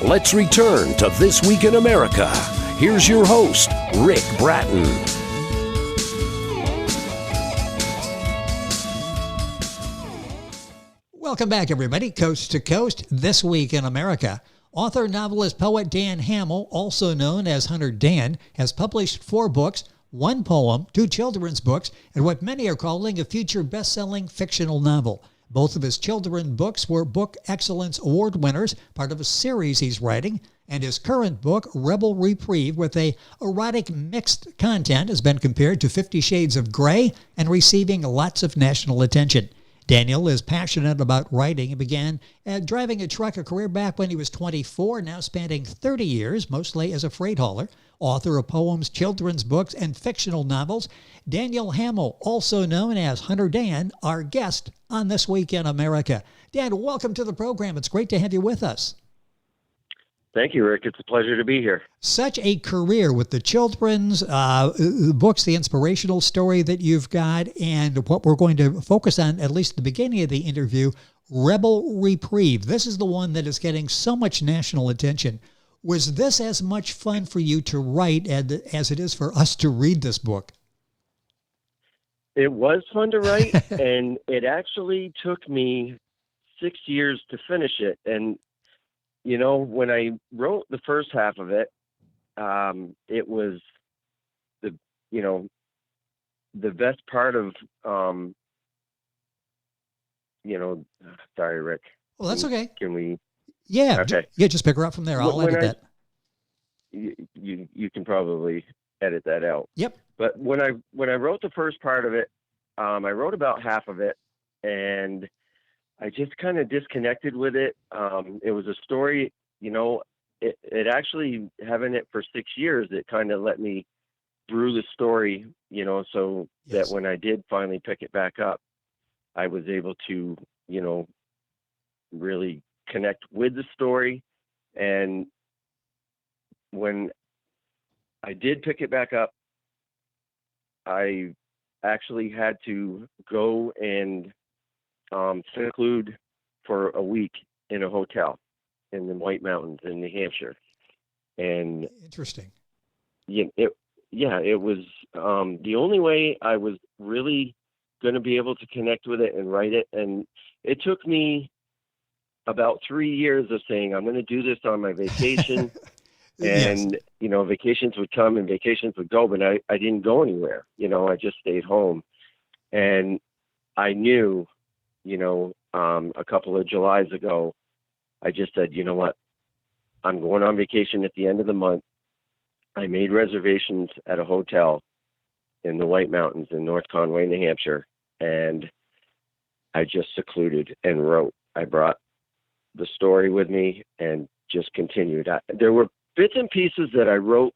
Let's return to This Week in America. Here's your host, Rick Bratton. Welcome back, everybody. Coast to Coast, This Week in America. Author, novelist, poet Dan Hamill, also known as Hunter Dan, has published 4 books, 1 poem, 2 children's books, and what many are calling a future best-selling fictional novel. Both of his children's books were Book Excellence Award winners, part of a series he's writing, and his current book, Rebel Reprieve, with a erotic mixed content, has been compared to 50 Shades of Grey and receiving lots of national attention. Daniel is passionate about writing and began driving a truck, a career back when he was 24, now spanning 30 years, mostly as a freight hauler. Author of poems, children's books, and fictional novels, Daniel Hamill, also known as Hunter Dan, our guest on This Week in America. Dan, welcome to the program. It's great to have you with us. Thank you, Rick. It's a pleasure to be here. Such a career with the children's books, the inspirational story that you've got, and what we're going to focus on, at least at the beginning of the interview, Rebel Reprieve. This is the one that is getting so much national attention. Was this as much fun for you to write as it is for us to read this book? It was fun to write, and it actually took me 6 years to finish it. And you know, when I wrote the first half of it, it was the best part of, sorry, Rick. Well, that's okay. Can we? Yeah. Okay. Yeah, just pick her up from there. I'll edit that. You can probably edit that out. Yep. But when I wrote the first part of it, I wrote about half of it, and I just kind of disconnected with it. It was a story, it actually, having it for 6 years, it kind of let me brew the story, so Yes. that when I did finally pick it back up, I was able to, really connect with the story. And when I did pick it back up, I actually had to go and seclude for a week in a hotel in the White Mountains in New Hampshire. And Interesting. it was the only way I was really going to be able to connect with it and write it. And it took me about 3 years of saying, I'm going to do this on my vacation. And, vacations would come and vacations would go, but I didn't go anywhere. I just stayed home. And I knew, a couple of Julys ago, I just said, you know what, I'm going on vacation at the end of the month. I made reservations at a hotel in the White Mountains in North Conway, New Hampshire, and I just secluded and wrote. I brought the story with me and just continued. There were bits and pieces that I wrote,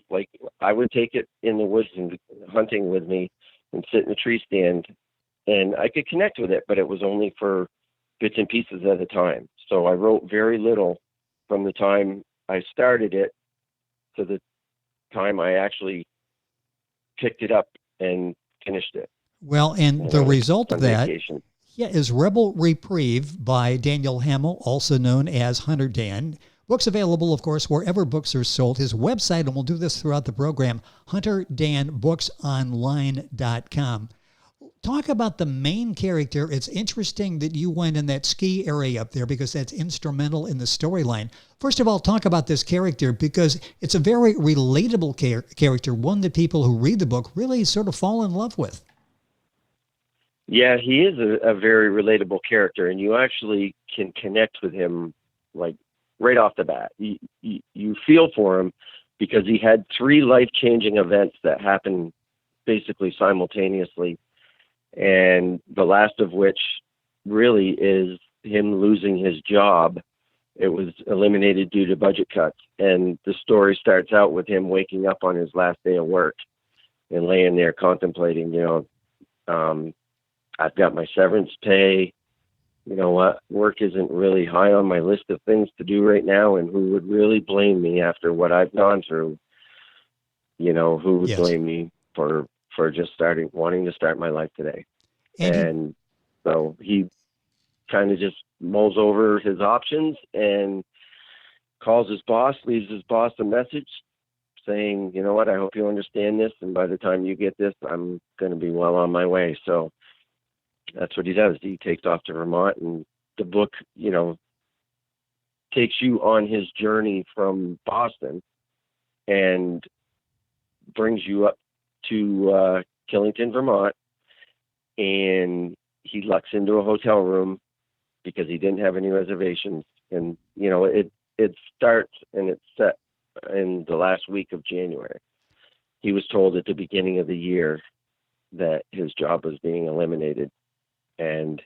like I would take it in the woods and hunting with me and sit in a tree stand, and I could connect with it, but it was only for bits and pieces at a time. So I wrote very little from the time I started it to the time I actually picked it up and finished it. Well, and the result of that vacation. Is Rebel Reprieve by Daniel Hamill, also known as Hunter Dan. Books available, of course, wherever books are sold. His website, and we'll do this throughout the program, hunterdanbooksonline.com. Talk about the main character. It's interesting that you went in that ski area up there because that's instrumental in the storyline. First of all, talk about this character because it's a very relatable character, one that people who read the book really sort of fall in love with. Yeah, he is a very relatable character, and you actually can connect with him like right off the bat. You feel for him because he had 3 life-changing events that happened basically simultaneously. And the last of which really is him losing his job. It was eliminated due to budget cuts. And the story starts out with him waking up on his last day of work and laying there contemplating, I've got my severance pay. You know what? Work isn't really high on my list of things to do right now. And who would really blame me after what I've gone through? Who would blame me for just wanting to start my life today? And so he kind of just mulls over his options, and calls his boss, leaves his boss a message saying, you know what, I hope you understand this, and by the time you get this, I'm going to be well on my way. So that's what he does. He takes off to Vermont, and the book, takes you on his journey from Boston and brings you up to Killington, Vermont, and he lucks into a hotel room because he didn't have any reservations. And, it starts and it's set in the last week of January. He was told at the beginning of the year that his job was being eliminated. And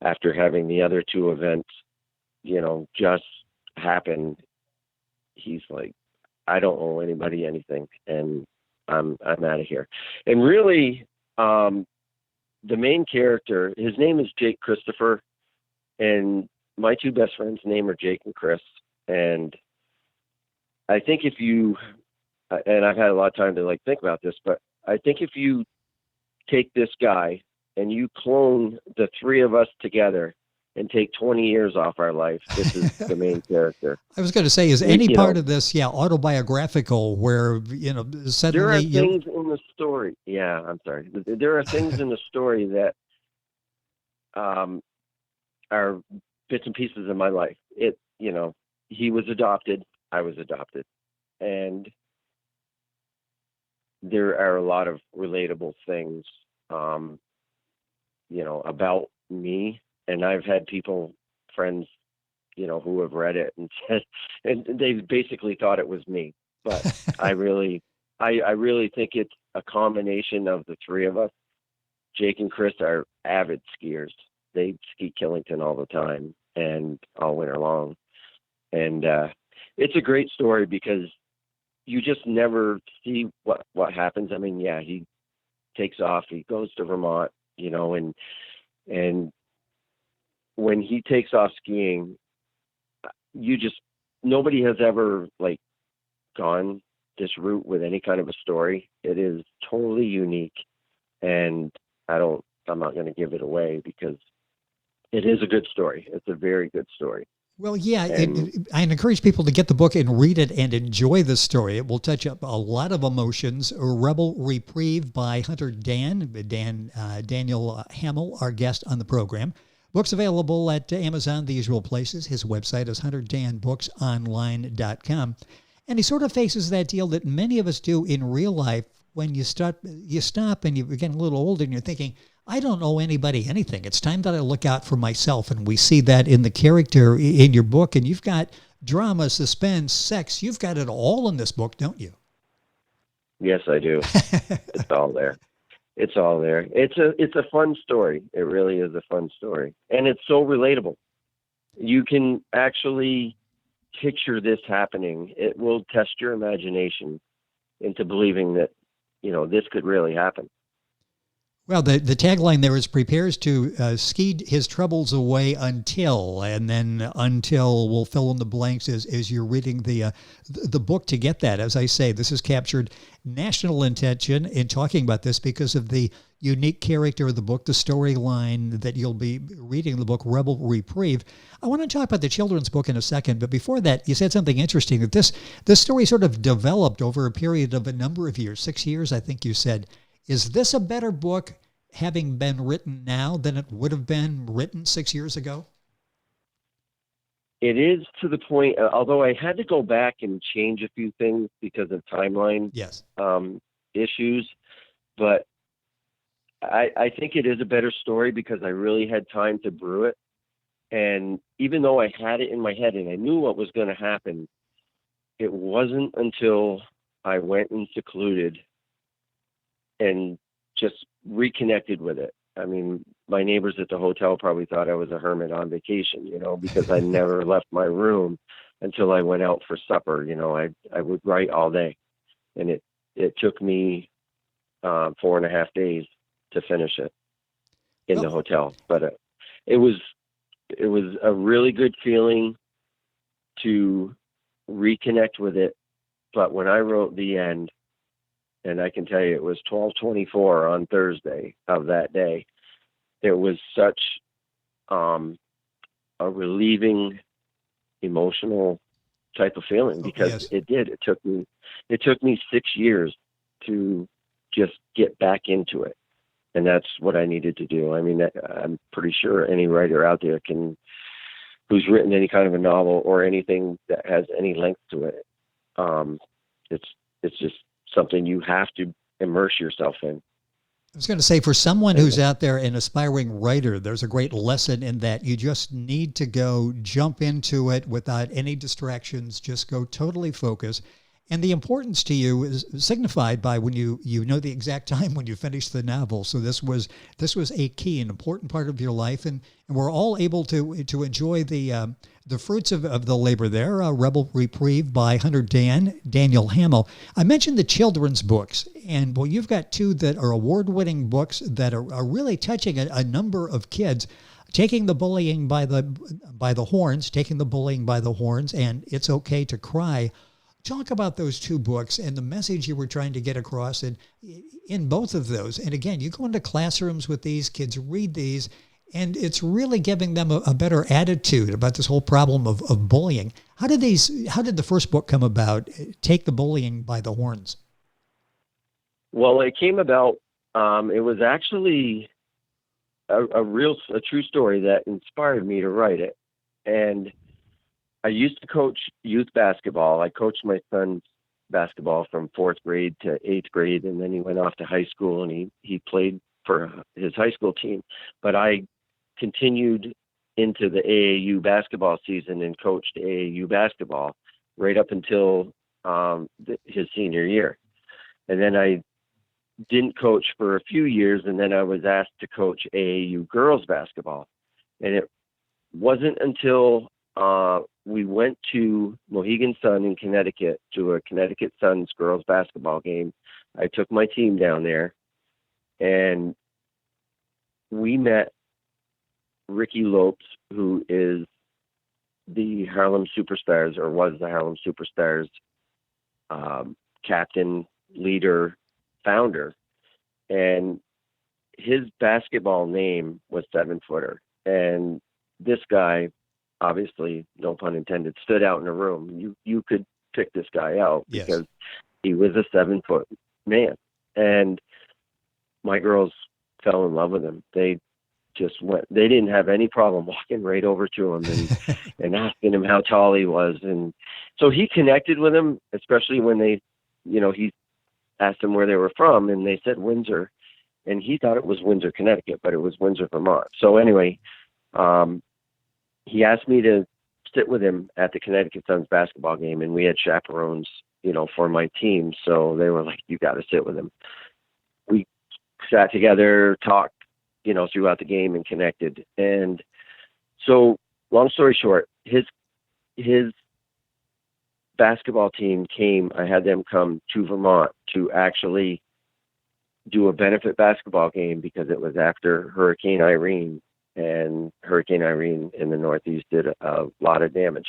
after having the other two events, just happen, he's like, I don't owe anybody anything, and I'm out of here. And really, the main character, his name is Jake Christopher, and my two best friends' name are Jake and Chris. And I think and I've had a lot of time to think about this, but I think if you take this guy and you clone the three of us together and take 20 years off our life, this is the main character. I was going to say, is any part of this, autobiographical where, suddenly... There are things in the story. Yeah, I'm sorry. There are things in the story that are bits and pieces of my life. He was adopted. I was adopted. And there are a lot of relatable things, about me. And I've had friends, who have read it and said, and they basically thought it was me. But I really think it's a combination of the three of us. Jake and Chris are avid skiers. They ski Killington all the time and all winter long. And it's a great story because you just never see what happens. I mean, yeah, he takes off, he goes to Vermont, and when he takes off skiing, nobody has ever gone this route with any kind of a story. It is totally unique, and I'm not going to give it away because it is a good story. It's a very good story. Well, yeah, I encourage people to get the book and read it and enjoy the story. It will touch up a lot of emotions. A Rebel Reprieve by Hunter Dan. Daniel Hamill, our guest on the program. Book's available at Amazon, the usual places. His website is hunterdanbooksonline.com. And he sort of faces that deal that many of us do in real life when you stop and you're getting a little older and you're thinking, I don't owe anybody anything. It's time that I look out for myself. And we see that in the character in your book. And you've got drama, suspense, sex. You've got it all in this book, don't you? Yes, I do. It's all there. It's all there. It's a fun story. It really is a fun story. And it's so relatable. You can actually picture this happening. It will test your imagination into believing that, this could really happen. Well, the tagline there is prepares to ski his troubles away until, and then until will fill in the blanks as you're reading the book to get that. As I say, this has captured national attention in talking about this because of the unique character of the book, the storyline that you'll be reading in the book, Rebel Reprieve. I want to talk about the children's book in a second, but before that, you said something interesting, that this story sort of developed over a period of a number of years, 6 years, I think you said. Is this a better book having been written now than it would have been written 6 years ago? It is, to the point, although I had to go back and change a few things because of timeline issues, but I think it is a better story because I really had time to brew it. And even though I had it in my head and I knew what was going to happen, it wasn't until I went and secluded and just reconnected with it. I mean, my neighbors at the hotel probably thought I was a hermit on vacation, because I never left my room until I went out for supper. I would write all day, and it took me 4.5 days to finish it in the hotel. But it was a really good feeling to reconnect with it. But when I wrote the end, and I can tell you it was 12:24 on Thursday of that day, it was such a relieving, emotional type of feeling, because yes. it did. It took me 6 years to just get back into it. And that's what I needed to do. I mean, I'm pretty sure any writer out there who's written any kind of a novel or anything that has any length to it, it's just something you have to immerse yourself in. I was going to say, for someone who's out there, an aspiring writer, there's a great lesson in that you just need to go jump into it without any distractions, just go totally focused. And the importance to you is signified by when you know the exact time when you finish the novel. So this was a key and important part of your life, and we're all able to enjoy the fruits of the labor there. Rebel Reprieve by Hunter Dan, Daniel Hamill. I mentioned the children's books, and well, you've got two that are award-winning books that are really touching a number of kids. Taking the bullying by the horns, and It's Okay to Cry. Talk about those two books and the message you were trying to get across in both of those. And again, you go into classrooms with these kids, read these, and it's really giving them a better attitude about this whole problem of bullying. How did the first book come about, Take the Bullying by the Horns? Well, it came about, it was actually a true story that inspired me to write it. And I used to coach youth basketball. I coached my son's basketball from 4th grade to 8th grade, and then he went off to high school, and he played for his high school team. But I continued into the AAU basketball season and coached AAU basketball right up until his senior year. And then I didn't coach for a few years, and then I was asked to coach AAU girls basketball. And it wasn't until we went to Mohegan Sun in Connecticut to a Connecticut Suns girls basketball game. I took my team down there, and we met Ricky Lopes, who is the Harlem Superstars, or was the Harlem Superstars captain, leader, founder. And his basketball name was 7-footer. And this guy, obviously, no pun intended, stood out in the room. You could pick this guy out because he was a 7-foot man. And my girls fell in love with him. They didn't have any problem walking right over to him and asking him how tall he was. And so he connected with him, especially when he asked them where they were from, and they said Windsor. And he thought it was Windsor, Connecticut, but it was Windsor, Vermont. So anyway, he asked me to sit with him at the Connecticut Suns basketball game, and we had chaperones, for my team. So they were like, you got to sit with him. We sat together, talked, throughout the game, and connected. And so, long story short, his basketball team came. I had them come to Vermont to actually do a benefit basketball game because it was after Hurricane Irene. And Hurricane Irene in the Northeast did a lot of damage.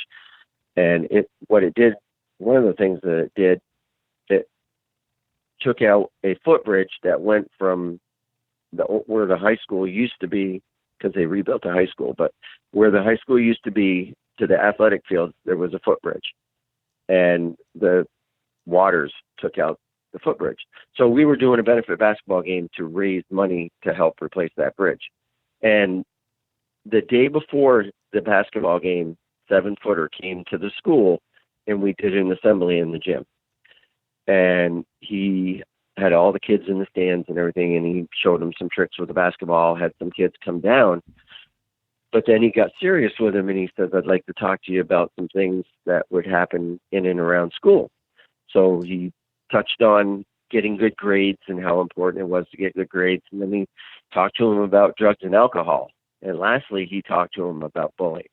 And one of the things that it took out a footbridge that went from where the high school used to be, because they rebuilt the high school, but where the high school used to be to the athletic field, there was a footbridge. And the waters took out the footbridge. So we were doing a benefit basketball game to raise money to help replace that bridge. And the day before the basketball game, 7-footer came to the school, and we did an assembly in the gym. And he had all the kids in the stands and everything, and he showed them some tricks with the basketball, had some kids come down. But then he got serious with him, and he says, I'd like to talk to you about some things that would happen in and around school. So he touched on getting good grades and how important it was to get good grades. And then he talked to him about drugs and alcohol. And lastly, he talked to him about bullying.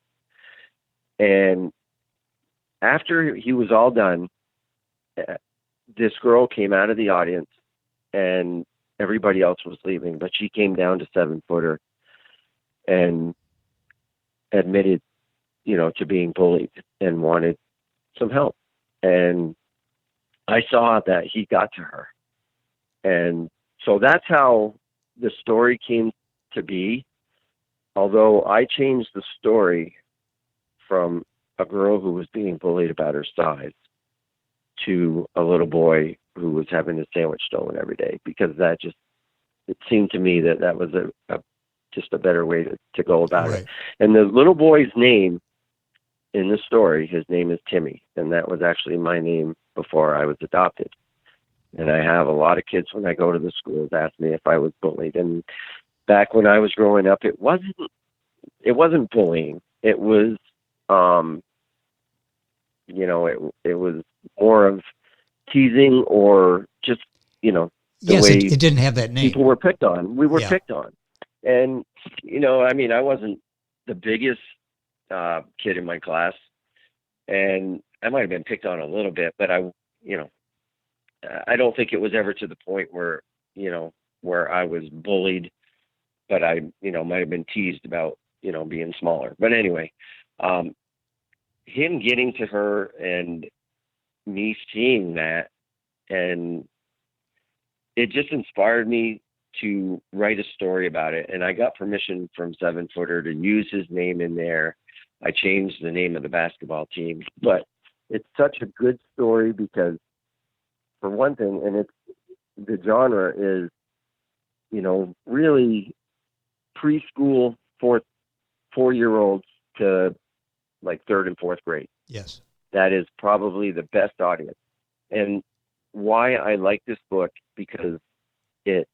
And after he was all done, this girl came out of the audience, and everybody else was leaving, but she came down to 7-footer and admitted, to being bullied and wanted some help. And I saw that he got to her. And so that's how the story came to be. Although I changed the story from a girl who was being bullied about her size to a little boy who was having his sandwich stolen every day, because it seemed to me that was just a better way to go about Right. it. And the little boy's name in the story, his name is Timmy, and that was actually my name before I was adopted. And I have a lot of kids when I go to the schools ask me if I was bullied. And back when I was growing up, it wasn't bullying. It was, it was more of teasing, or just, the Yes, way it didn't have that name. people were picked on. We were Yeah. picked on. And, I wasn't the biggest kid in my class, and I might have been picked on a little bit, but I don't think it was ever to the point where I was bullied, but I, might have been teased about, being smaller. But anyway, him getting to her and me seeing that, and it just inspired me to write a story about it. And I got permission from 7-Footer to use his name in there. I changed the name of the basketball team, but it's such a good story because, for one thing, and the genre is, really preschool, 4-year-olds to like 3rd and 4th grade. Yes. That is probably the best audience. And why I like this book, because it,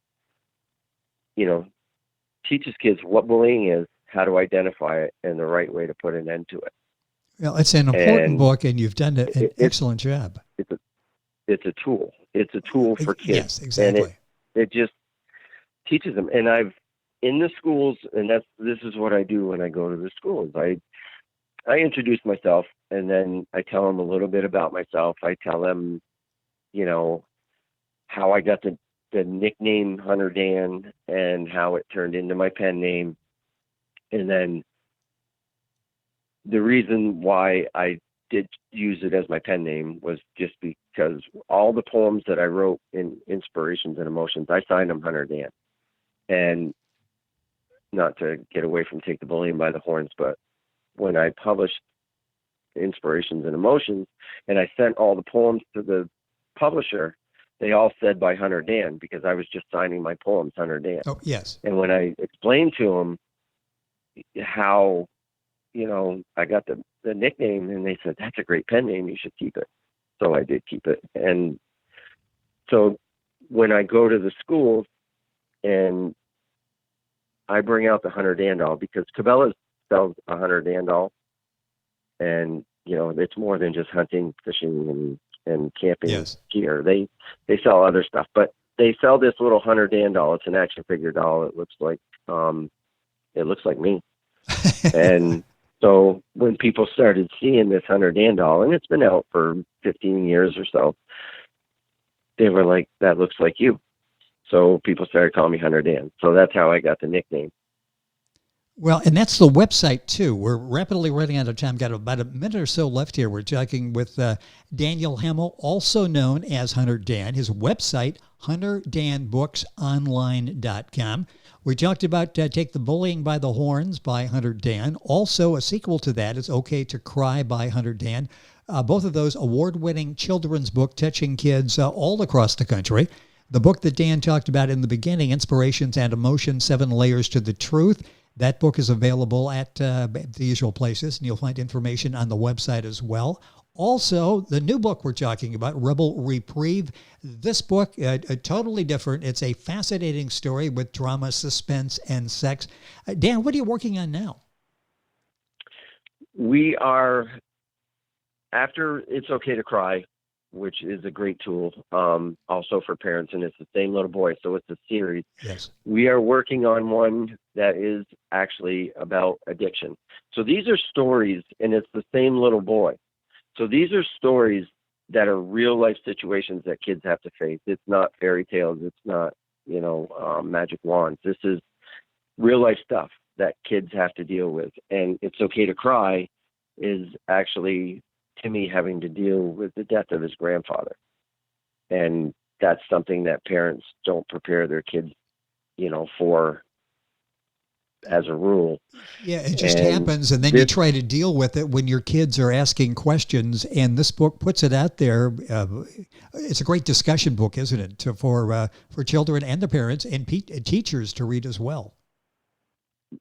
teaches kids what bullying is, how to identify it, and the right way to put an end to it. Well, it's an important book, and you've done an excellent job. It's a tool. It's a tool for kids. Yes, exactly. And it just teaches them. And I've, in the schools, and this is what I do when I go to the schools. I introduce myself, and then I tell them a little bit about myself. I tell them, how I got the nickname Hunter Dan and how it turned into my pen name. And then the reason why I did use it as my pen name was just because all the poems that I wrote in Inspirations and Emotions, I signed them Hunter Dan. And not to get away from Take the Bullying by the Horns, but when I published Inspirations and Emotions and I sent all the poems to the publisher, they all said by Hunter Dan, because I was just signing my poems Hunter Dan. Oh, yes. And when I explained to them how, I got the nickname, and they said, that's a great pen name, you should keep it. So I did keep it. And so when I go to the schools and I bring out the Hunter Dan doll, because Cabela's sells a Hunter Dan doll, and it's more than just hunting, fishing, and camping Yes. gear. They sell other stuff, but they sell this little Hunter Dan doll. It's an action figure doll. It looks like me. And so when people started seeing this Hunter Dan doll, and it's been out for 15 years or so, they were like, that looks like you. So people started calling me Hunter Dan. So that's how I got the nickname. Well, and that's the website, too. We're rapidly running out of time. Got about a minute or so left here. We're talking with Daniel Hamill, also known as Hunter Dan. His website, hunterdanbooksonline.com. We talked about Take the Bullying by the Horns by Hunter Dan. Also, a sequel to that is Okay to Cry by Hunter Dan. Both of those award-winning children's book touching kids all across the country. The book that Dan talked about in the beginning, Inspirations and Emotions, 7 Layers to the Truth. That book is available at the usual places, and you'll find information on the website as well. Also, the new book we're talking about, Rebel Reprieve. This book, totally different. It's a fascinating story with drama, suspense, and sex. Dan, what are you working on now? We are, after It's Okay to Cry, which is a great tool, also for parents, and it's the same little boy, so it's a series. Yes. We are working on one that is actually about addiction. So these are stories, and it's the same little boy. So these are stories that are real life situations that kids have to face. It's not fairy tales. It's not, magic wands. This is real life stuff that kids have to deal with. And It's Okay to Cry is actually Timmy having to deal with the death of his grandfather. And that's something that parents don't prepare their kids, for as a rule. Yeah, it just And happens, and then you try to deal with it when your kids are asking questions, and this book puts it out there. It's a great discussion book, isn't it, for children and their parents and teachers to read as well.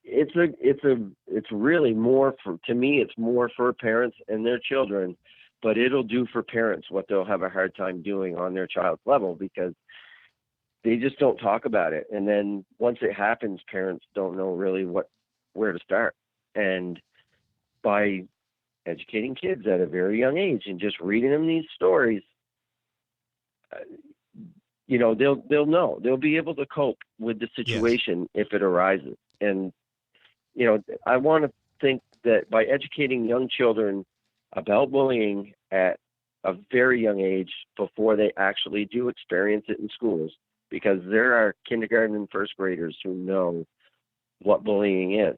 It's really more for, to me, it's more for parents and their children, but it'll do for parents what they'll have a hard time doing on their child's level, because they just don't talk about it. And then once it happens, parents don't know really where to start. And by educating kids at a very young age and just reading them these stories, they'll know. They'll be able to cope with the situation if it arises. And, I want to think that by educating young children about bullying at a very young age before they actually do experience it in schools, because there are kindergarten and first graders who know what bullying is.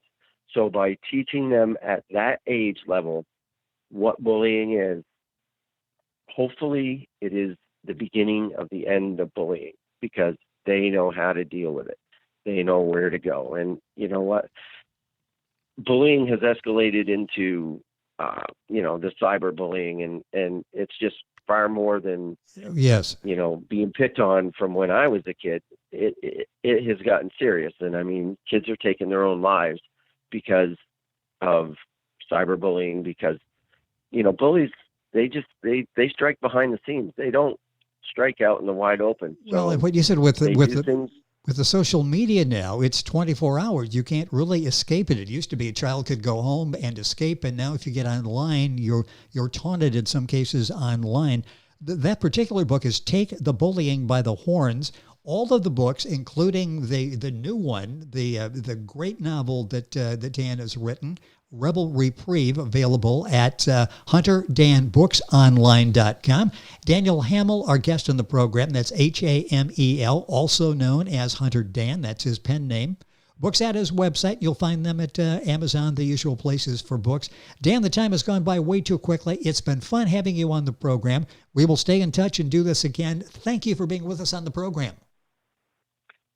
So by teaching them at that age level what bullying is, hopefully it is the beginning of the end of bullying, because they know how to deal with it. They know where to go. And you know what? Bullying has escalated into, the cyberbullying, and it's just far more than, being picked on from when I was a kid. It has gotten serious. And I mean, kids are taking their own lives because of cyberbullying, because, bullies, they strike behind the scenes. They don't strike out in the wide open. Well, So and what you said with things. With the social media now, it's 24 hours. You can't really escape it. It used to be a child could go home and escape, and now if you get online, you're taunted in some cases online. That particular book is Take the Bullying by the Horns. All of the books, including the new one, the great novel that Dan has written, Rebel Reprieve, available at HunterDanBooksOnline.com. Daniel Hamel, our guest on the program, that's Hamel, also known as Hunter Dan. That's his pen name. Books at his website. You'll find them at Amazon, the usual places for books. Dan, the time has gone by way too quickly. It's been fun having you on the program. We will stay in touch and do this again. Thank you for being with us on the program.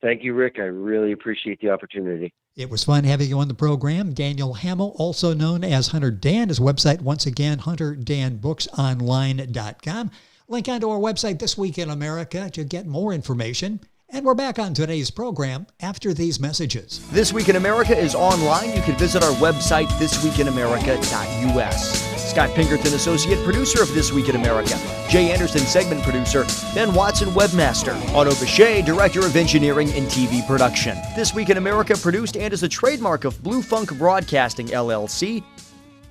Thank you, Rick. I really appreciate the opportunity. It was fun having you on the program. Daniel Hamel, also known as Hunter Dan. His website, once again, HunterDanBooksOnline.com. Link onto our website, This Week in America, to get more information. And we're back on today's program after these messages. This Week in America is online. You can visit our website, thisweekinamerica.us. Scott Pinkerton, associate producer of This Week in America. Jay Anderson, segment producer. Ben Watson, webmaster. Otto Bechet, director of engineering and TV production. This Week in America produced and is a trademark of Blue Funk Broadcasting, LLC.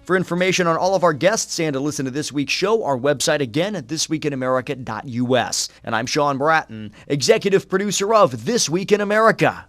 For information on all of our guests and to listen to this week's show, our website again at thisweekinamerica.us. And I'm Sean Bratton, executive producer of This Week in America.